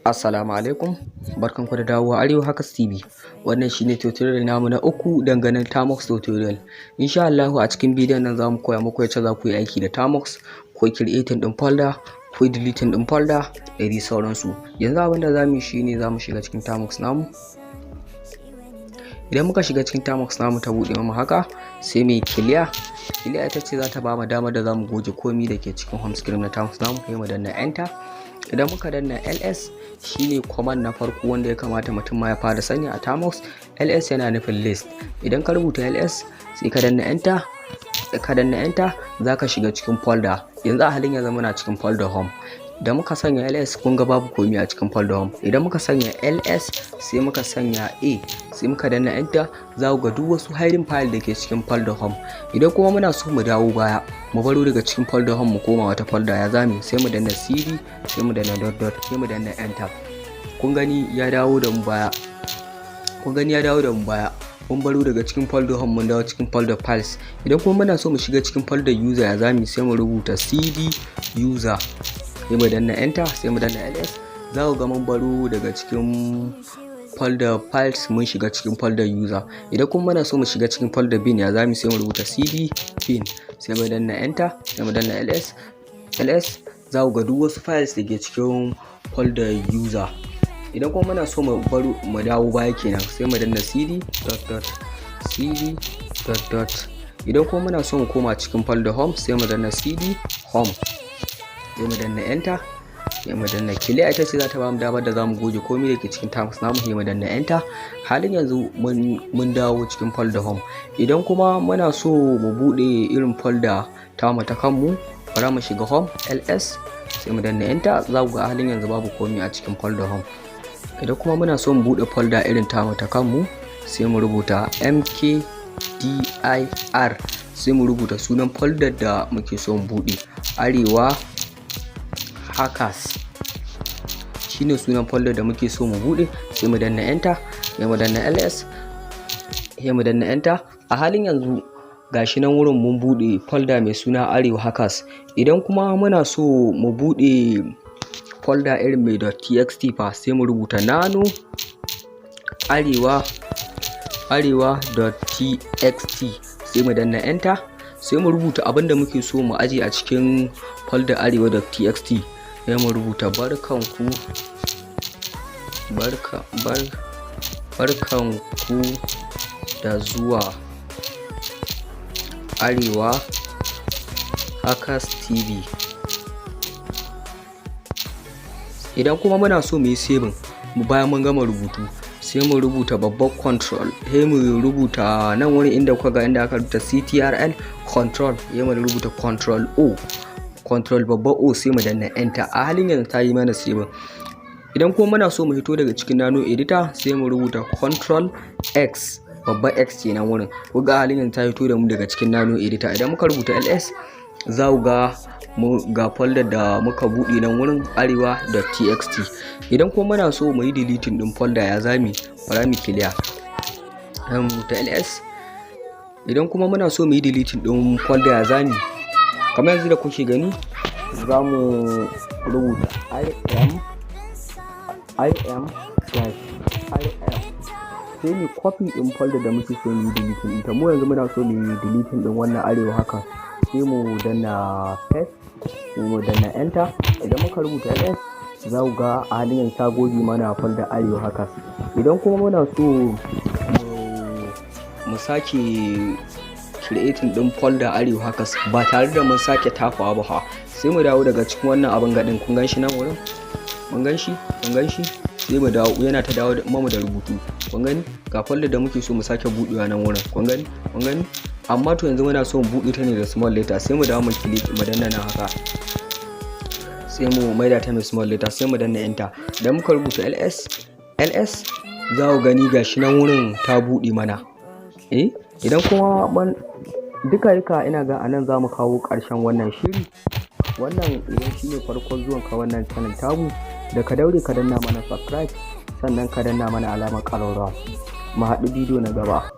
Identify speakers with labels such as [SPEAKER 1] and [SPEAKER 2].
[SPEAKER 1] Assalamu alaikum, barkanku da dawowa Arewa Hackers TV. Wannan shine tutorial namu na uku dangane Tamox tutorial. Insha Allah a cikin bidiyon nan zamu koya muku yadda za ku yi aiki da Tamox, ko creating din folder, ko deleting din folder da dai sauransu. Yanzu abinda zamu yi shine zamu shiga cikin Tamox namu. Idan muka shiga cikin Tamox namu ta bude mu haka, sai mu yi clear. Clear ita ce za ta ba mu damar da zamu goge komai da ke cikin home screen na Tamox namu, sai mu danna enter. Idan muka danna ls shine command na farko wanda ya kamata mutum ma ya fara sani a Tamox. Ls yana nufin list. Idan ka rubuta ls sai ka danna enter, zaka shiga cikin folder. Yanzu a halin yanzu muna cikin folder home. Da muka sanya ls kun ga babu komai a cikin folder home. Idan muka sanya ls sai muka sanya a sai muka danna enter, za ku ga duk wasu hiding file da ke cikin folder home. Idan kuma muna so mu dawo baya mu baro daga cikin folder home mu koma wata folder, ya zame sai mu danna cd, sai mu danna dot, sai mu danna enter. Kun gani ya dawo da mu baya, mun baro daga cikin folder home mun dawo cikin folder files. Idan kuma muna so mu shiga cikin folder user, ya zame sai mu rubuta cd user, sai mu danna enter, sai mu danna ls. Za ku ga mun baro daga cikin folder files mun shiga cikin folder user. Idan kuma muna so mu shiga cikin folder bin, ya zame sai mu rubuta cd bin, sai mu danna enter, sai mu danna ls. Za ku ga duk wasu files da ke cikin folder user. Idan kuma muna so mu dawo baya kenan, sai mu danna cd dot. Idan kuma muna so mu koma cikin folder home, sai mu danna cd home, sai mu danna enter, sai mu danna clear. Ita ce za ta bamu damar da zamu goge komai da ke cikin Tamox namu, sai mu danna enter. Halin yanzu mun dawo cikin folder home. Idan kuma muna so mu bude irin folder tamu ta kanmu, bara mu shiga home ls, sai mu danna enter. Za ku ga halin yanzu babu komai a cikin folder home. Idan kuma muna so mu bude folder irin tamu ta kanmu, sai mu rubuta mkdir, sai mu rubuta sunan folder da muke so mu bude. Arewa Hackers shine sunan folder da muke so mu bude, sai mu danna enter, sai mu danna ls, sai mu danna enter. A halin yanzu gashi nan wurin mun bude folder mai suna Arewa Hackers. Idan kuma muna so mu bude folder irin mai .txt fa, sai mu rubuta nano arewa.txt, sai mu danna enter, sai mu rubuta abinda muke so mu aje a cikin folder arewa.txt. sai mu rubuta barkanku da zuwa Arewa Hackers TV. Idan kuma muna so mu yi saving bayan mun gama rubutu, sai mu rubuta babban control, sai mu rubuta nan wani inda kuka ga inda aka rubuta ctrl control, sai mu rubuta control babban o, sai mu danna enter. A halin yanzu ta yi mana saving. Idan kuma muna so mu hito daga cikin nano editor, sai mu rubuta control x, babban x kenan wurin. Ku ga halin yanzu ta hito da mu daga cikin nano editor. Idan muka rubuta ls, za ku ga folder da muka bude nan wurin arewa.txt. Idan kuma muna so mu yi deleting din folder, ya zame bara mu clear, mu rubuta ls. Idan kuma muna so mu yi deleting din folder, ya zame kamar yanzu da kuke gani, za mu rubuta im/im, sai mu copy din folder da muke so mu yi deleting ita. Mu yanzu muna so mu yi deleting din wannan Arewa haka, sai mu danna paste, sai mu danna enter. Idan muka rubuta ls, za ku ga a halin yanzu ta goge mana folder Arewa haka. Idan kuma muna so mu sake creating din folder Arewa Hackers ba tare da mun sake tafawa ba, sai mu dawo daga cikin wannan abin gadin. Kun gan shi nan wurin, mun gan shi, sai mu dawo, yana ta dawo mu da rubutu. Kun gani ga folder da muke so mu sake budewa nan wurin. Kun gani amma to yanzu muna so mu bude ta ne da small letter, sai mu dawo mu click mu danna nan haka, sai mu maida ta mai small letter, sai mu danna enter. Idan muka rubuta ls, za ku gani gashi nan wurin ta bude mana. Idan kuma duka ina ga anan za mu kawo ƙarshen wannan shiri. Wannan idan shine farkon zuwan ka wannan channel tamu, da ka daure ka danna mana subscribe, sannan ka danna mana alamar ƙararrawa. Mu haɗu bidiyo na gaba.